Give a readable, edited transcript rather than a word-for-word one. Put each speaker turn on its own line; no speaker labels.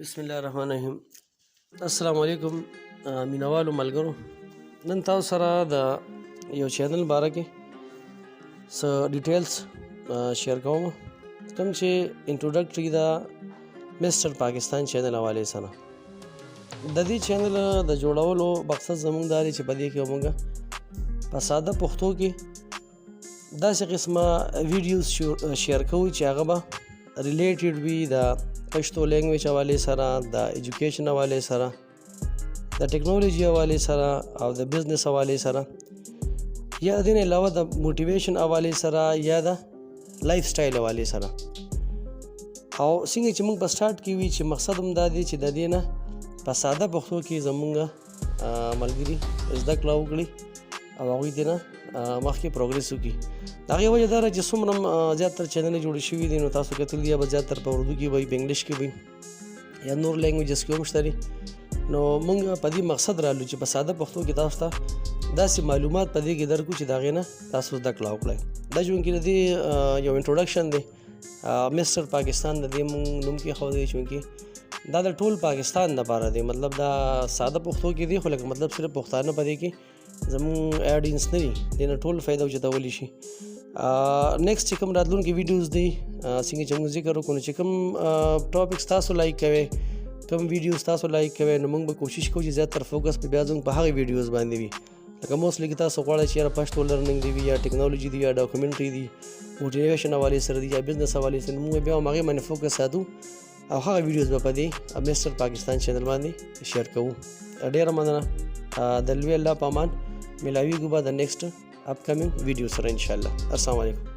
بسم الله الرحمن الرحیم. السلام علیکم مینوالو ملګرو. نن تاسو سره د یو چینل باره کې څه ډیټیلز شیر کوم کوم چې انټروډکټري دا مسټر پاکستان چینل حواله سره. د دې چینل د جوړولو مقصد زموږ دا دی چې په دې کې موږ په ساده پښتو کې داسې قسمه ویډیوز شیر کوو چې هغه به ریلیټډ وي د پښتو لینګویج حواله سره، د ایجوکیشن حواله سره، د ټیکنالوژي حواله سره او د بزنس حواله سره، یا د دې علاوه د موټیویشن حواله سره یا د لایف سټایل حواله سره. او څنګه چې موږ په سٹارټ کې وی چې مقصد هم دا دی چې د دې نه په ساده پښتو کې زموږ ملګري زده کړه وکړي او هغوی دې نه مخکې پروګرس وکړي. د هغې وجه دا ده چې څومره زیاتره چینلې جوړې شوي دي نو تاسو کتلي یا به زیاتره په اردو کې وي، په انګلیش کې وي یا نور لینګویجز کې هم شته دي. نو موږ په دې مقصد رالو چې په ساده پښتو کې تاسو ته داسې معلومات په دې کې درکړو چې د هغې نه تاسو زده کړه وکړئ. دا چونکې د دې یو انټروډکشن دی، مسټر پاکستان د دې موږ نوم کېښودی چونکې دا د ټول پاکستان دپاره دی. مطلب دا ساده پښتو کې دی خو لکه مطلب صرف پښتانه په دې کې زموږ اډینس نه دي، دې نه ټول فایده اوچتولی شي. نیکسټ چې کوم راتلونکي ویډیوز دی څنګه چې موږ ذکر وکړو چې کوم ټاپکس تاسو لایک کوئ، کوم ویډیوز تاسو لایک کوئ، نو موږ به کوشش کوو چې زیاتره فوکس په بیا زموږ په هغې ویډیوز باندې وي. لکه موسټلی کې تاسو غواړئ چې یاره پښتو لرننګ دی وي یا ټیکنالوژي دی یا ډاکومنټري دی، موټیویشن حوالې سره دی یا بزنس حوالې سره، موږ بیا هم هغې باندې فوکس ساتو او هغه ویډیوز به په دې مسټر پاکستان چینل باندې شیر کوو. ډېره مننه. د لوی الله په امان ملاویږو به د نیکسټ اپکمنګ ویډیو سره انشاءالله. السلام علیکم.